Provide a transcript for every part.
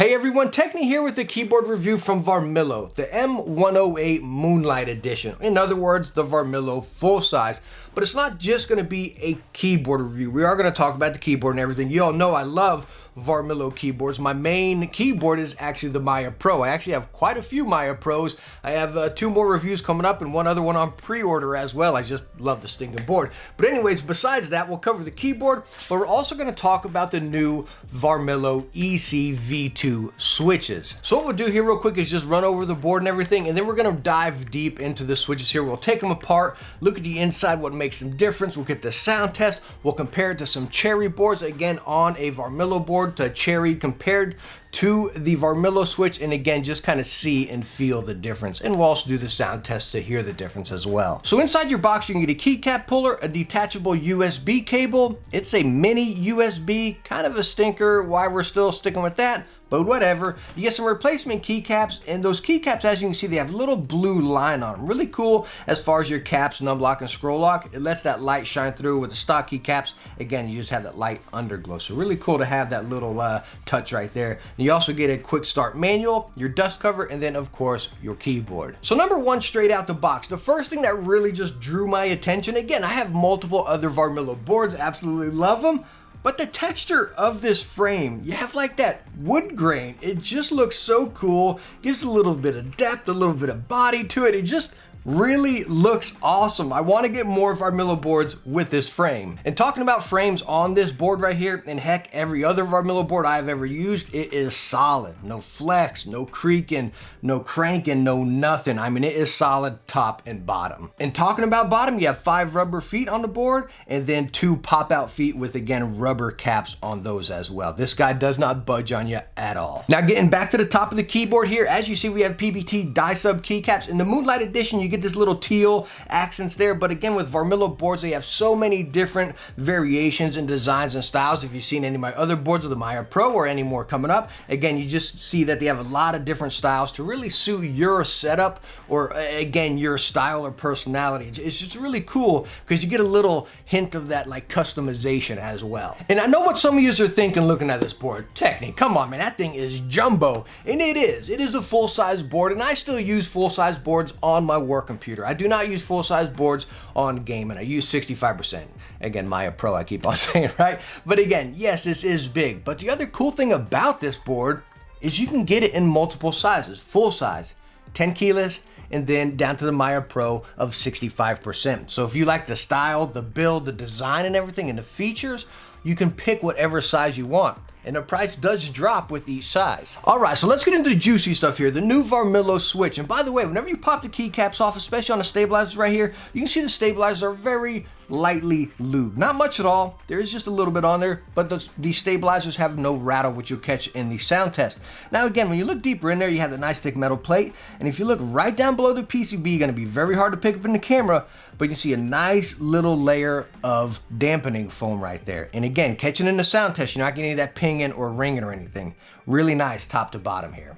Hey everyone, Techne here with a keyboard review from Varmilo, the M108 Moonlight Edition. In other words, the Varmilo full size. But it's not just going to be a keyboard review. We are going to talk about the keyboard and everything. You all know I love Varmilo keyboards. My main keyboard is actually the Maya Pro. I actually have quite a few Maya Pros. I have 2 more reviews coming up and one other one on pre-order as well. I just love the stinking board. But anyways, besides that, we'll cover the keyboard, but we're also going to talk about the new Varmilo EC V2 Swithces. So what we'll do here real quick is just run over the board and everything, and then we're going to dive deep into the switches here. We'll take them apart, look at the inside, what makes them different. We'll get the sound test. We'll compare it to some Cherry boards, again on a Varmilo board, to Cherry compared to the Varmilo switch, and again just kind of see and feel the difference. And we'll also do the sound test to hear the difference as well. So inside your box you can get a keycap puller, a detachable USB cable. It's a mini USB, kind of a stinker why we're still sticking with that, but whatever. You get some replacement keycaps, and those keycaps, as you can see, they have a little blue line on them. Really cool as far as your caps, num lock and scroll lock. It lets that light shine through. With the stock keycaps, again, you just have that light underglow. So really cool to have that little touch right there. And you also get a quick start manual, your dust cover, and then of course your keyboard. So number one, straight out the box, the first thing that really just drew my attention, again, I have multiple other Varmilo boards, absolutely love them, but the texture of this frame, you have like that wood grain. It just looks so cool. Gives a little bit of depth, a little bit of body to it. It just really looks awesome. I want to get more Varmilo boards with this frame. And talking about frames on this board right here, and heck, every other Varmilo board I've ever used, it is solid. No flex, no creaking, no cranking, no nothing. I mean, it is solid top and bottom. And talking about bottom, you have 5 rubber feet on the board, and then 2 pop-out feet with, again, rubber caps on those as well. This guy does not budge on you at all. Now, getting back to the top of the keyboard here, as you see, we have PBT die-sub keycaps. In the Moonlight Edition, you get this little teal accents there, but again, with Varmilo boards, they have so many different variations and designs and styles. If you've seen any of my other boards with the Maya Pro or any more coming up, again, you just see that they have a lot of different styles to really suit your setup or, again, your style or personality. It's just really cool because you get a little hint of that like customization as well. And I know what some of you are thinking looking at this board. Techne, come on, man, that thing is jumbo. And it is. It is a full-size board, and I still use full-size boards on my work computer. I do not use full-size boards on gaming. I use 65%. Again, Maya Pro, I keep on saying, right? But again, yes, this is big. But the other cool thing about this board is you can get it in multiple sizes. Full size, 10 keyless, and then down to the Maya Pro of 65%. So if you like the style, the build, the design and everything, and the features, you can pick whatever size you want. And the price does drop with each size. All right, so let's get into the juicy stuff here. The new Varmilo switch. And by the way, whenever you pop the keycaps off, especially on the stabilizers right here, you can see the stabilizers are very lightly lubed. Not much at all. There is just a little bit on there, but the stabilizers have no rattle, which you'll catch in the sound test. Now again, when you look deeper in there, you have the nice thick metal plate, and if you look right down below the PCB, you're gonna be very hard to pick up in the camera, but you can see a nice little layer of dampening foam right there. And again, catching in the sound test, you're not getting any of that pinging or ringing or anything. Really nice top to bottom here.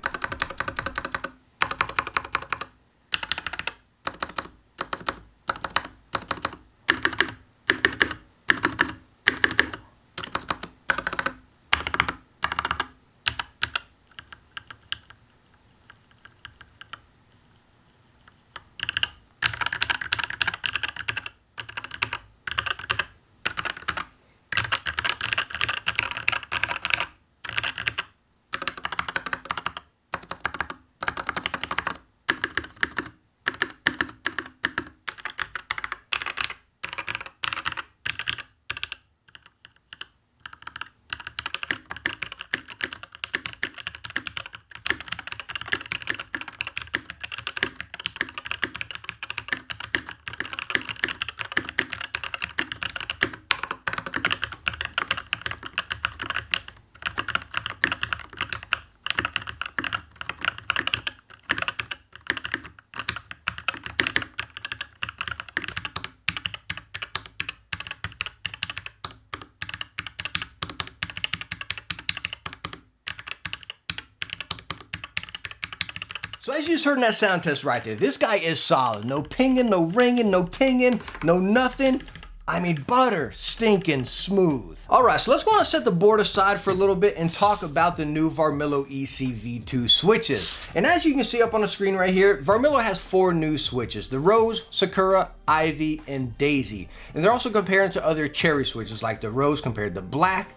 So as you just heard in that sound test right there, this guy is solid. No pinging, no ringing, no tinging, no nothing. I mean, butter stinking smooth. All right, so let's go on and set the board aside for a little bit and talk about the new Varmilo EC V2 switches. And as you can see up on the screen right here, Varmilo has 4 new switches: the Rose, Sakura, Ivy, and Daisy. And they're also comparing to other cherry switches like the Rose compared to black,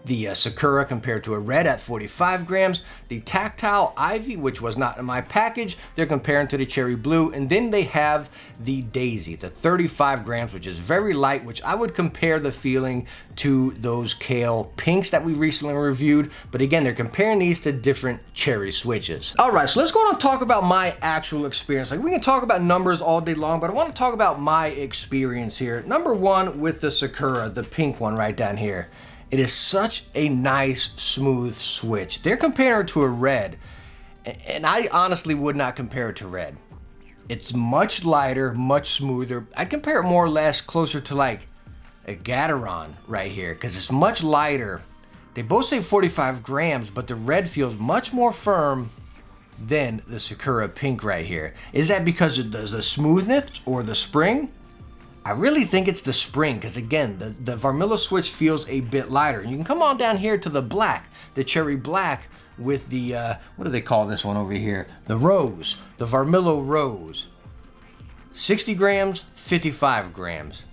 the Sakura compared to a red at 45 grams, the Tactile Ivy, which was not in my package, they're comparing to the Cherry Blue, and then they have the Daisy, the 35 grams, which is very light, which I would compare the feeling to those Kale Pinks that we recently reviewed, but again, they're comparing these to different cherry switches. All right, so let's go on and talk about my actual experience. Like, we can talk about numbers all day long, but I want to talk about my experience here. Number one, with the Sakura, the pink one right down here. It is such a nice, smooth switch. They're comparing it to a red, and I honestly would not compare it to red. It's much lighter, much smoother. I'd compare it more or less closer to like a Gateron right here, because it's much lighter. They both say 45 grams, but the red feels much more firm than the Sakura pink right here. Is that because of the smoothness or the spring? I really think it's the spring, because again, the Varmilo switch feels a bit lighter. And you can come on down here to the black, the cherry black with the, what do they call this one over here? The Rose, the Varmilo Rose. 60 grams, 55 grams.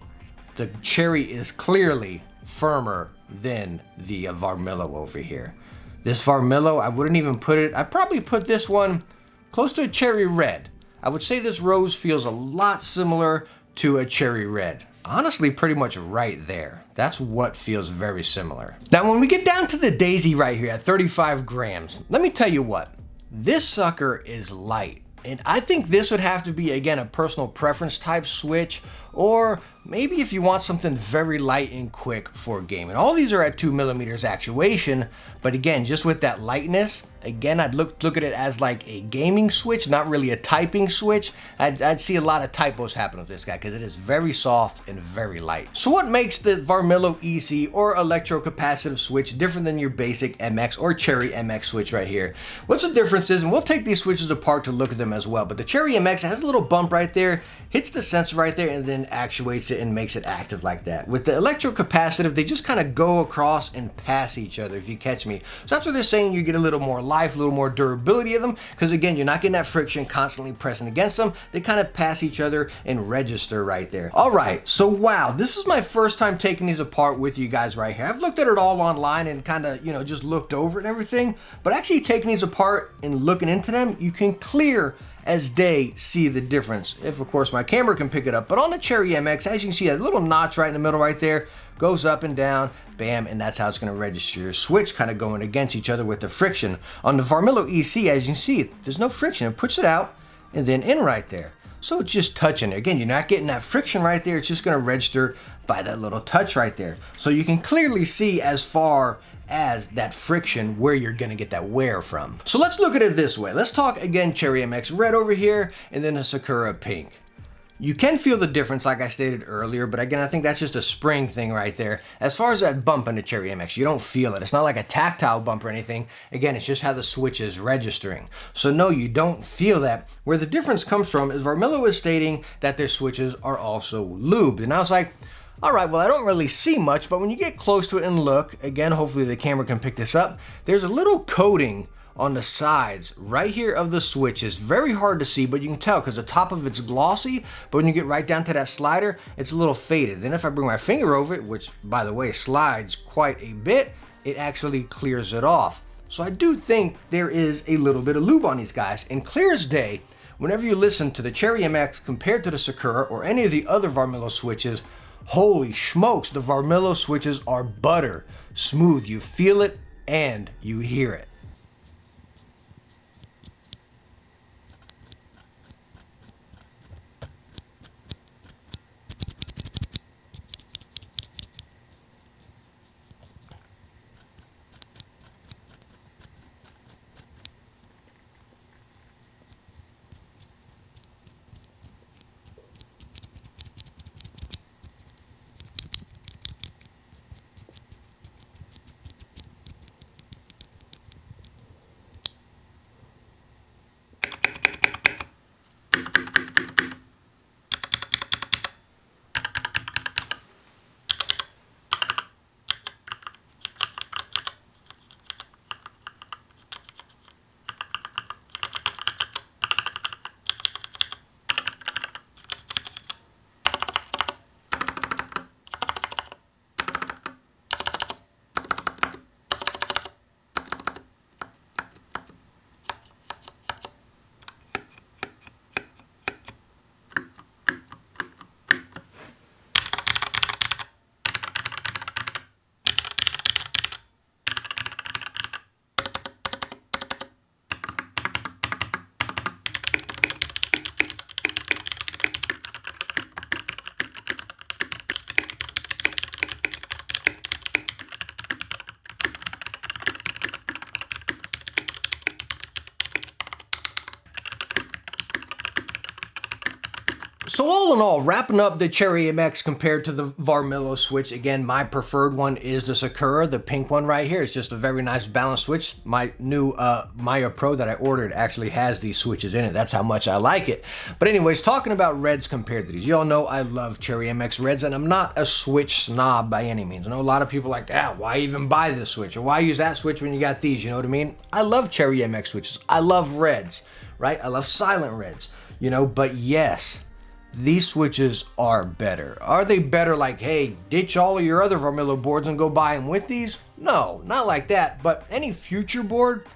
The cherry is clearly firmer than the Varmilo over here. This Varmilo, I wouldn't even put it, I'd probably put this one close to a cherry red. I would say this Rose feels a lot similar to a cherry red. Honestly, pretty much right there. That's what feels very similar. Now, when we get down to the Daisy right here at 35 grams, let me tell you what, this sucker is light. And I think this would have to be, again, a personal preference type switch, or maybe if you want something very light and quick for gaming. All these are at 2mm actuation, but again, just with that lightness, again, I'd look at it as like a gaming switch, not really a typing switch. I'd see a lot of typos happen with this guy because it is very soft and very light. So what makes the Varmilo EC or electrocapacitive switch different than your basic MX or Cherry MX switch right here? What's the difference is, and we'll take these switches apart to look at them as well, but the Cherry MX has a little bump right there, hits the sensor right there, and then actuates it and makes it active like that. With the electrocapacitive, they just kind of go across and pass each other, if you catch me. So that's what they're saying, you get a little more life, a little more durability of them, because again, you're not getting that friction constantly pressing against them. They kind of pass each other and register right there. All right, so wow, this is my first time taking these apart with you guys right here. I've looked at it all online and kind of, just looked over it and everything, but actually taking these apart and looking into them, you can clear as day see the difference, if of course my camera can pick it up. But on the Cherry MX, as you can see, a little notch right in the middle right there, goes up and down, bam, and that's how it's going to register your switch, kind of going against each other with the friction. On the Varmilo EC, as you can see, there's no friction. It puts it out and then in right there. So it's just touching. Again, you're not getting that friction right there. It's just going to register by that little touch right there. So you can clearly see as far as that friction where you're going to get that wear from. So let's look at it this way. Let's talk again Cherry MX red over here and then a Sakura pink. You can feel the difference like I stated earlier, but again, I think that's just a spring thing right there. As far as that bump in the Cherry MX, you don't feel it. It's not like a tactile bump or anything. Again, it's just how the switch is registering. So no, you don't feel that. Where the difference comes from is Varmilo is stating that their switches are also lubed. And I was like, all right, well, I don't really see much, but when you get close to it and look, again, hopefully the camera can pick this up, there's a little coating on the sides right here of the switch. Is very hard to see, but you can tell because the top of it's glossy, but when you get right down to that slider, it's a little faded. Then if I bring my finger over it, which by the way slides quite a bit, it actually clears it off. So I do think there is a little bit of lube on these guys, and clear as day, whenever you listen to the Cherry MX compared to the Sakura or any of the other Varmilo switches, holy smokes, the Varmilo switches are butter smooth. You feel it and you hear it. So all in all, wrapping up the Cherry MX compared to the Varmilo switch, again, my preferred one is the Sakura, the pink one right here. It's just a very nice balanced switch. My new Maya Pro that I ordered actually has these switches in it. That's how much I like it. But anyways, talking about reds compared to these, you all know I love Cherry MX reds, and I'm not a switch snob by any means. I know a lot of people are like, why even buy this switch? Or why use that switch when you got these? You know what I mean? I love Cherry MX switches. I love reds, right? I love silent reds, you know, but yes, these switches are better. Are they better like, hey, ditch all of your other Varmilo boards and go buy them with these? No, not like that, but any future board,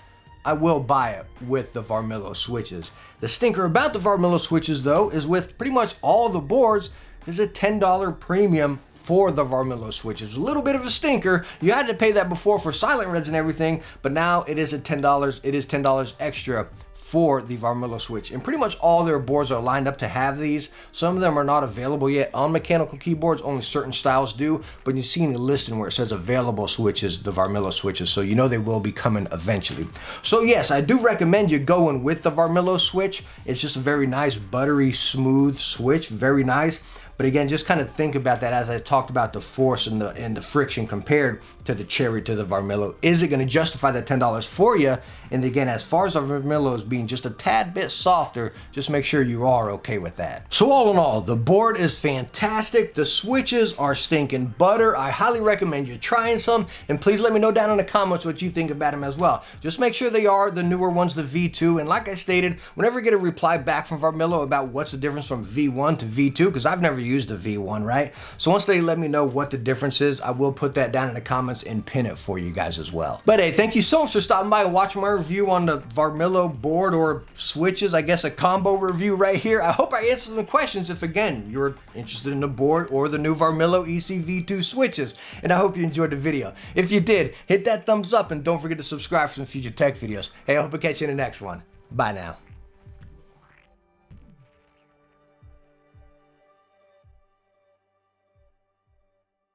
I will buy it with the Varmilo switches. The stinker about the Varmilo switches though is with pretty much all the boards, there's a $10 premium for the Varmilo switches. A little bit of a stinker. You had to pay that before for silent reds and everything, but now it is $10. It is $10 extra for the Varmilo switch, and pretty much all their boards are lined up to have these. Some of them are not available yet on mechanical keyboards, only certain styles do, but you see in the listing where it says available switches, the Varmilo switches, so you know they will be coming eventually. So yes, I do recommend you going with the Varmilo switch. It's just a very nice, buttery, smooth switch, very nice. But again, just kind of think about that as I talked about the force and the friction compared to the Cherry to the Varmilo. Is it going to justify that $10 for you? And again, as far as the Varmilo is being just a tad bit softer, just make sure you are okay with that. So all in all, the board is fantastic. The switches are stinking butter. I highly recommend you trying some, and please let me know down in the comments what you think about them as well. Just make sure they are the newer ones, the V2. And like I stated, whenever I get a reply back from Varmilo about what's the difference from V1 to V2, because I've never used the V1, right? So once they let me know what the difference is, I will put that down in the comments and pin it for you guys as well. But hey, thank you so much for stopping by and watching my review on the Varmilo board or switches, I guess a combo review right here. I hope I answered some questions if again, you're interested in the board or the new Varmilo EC V2 switches. And I hope you enjoyed the video. If you did, hit that thumbs up and don't forget to subscribe for some future tech videos. Hey, I hope I catch you in the next one. Bye now.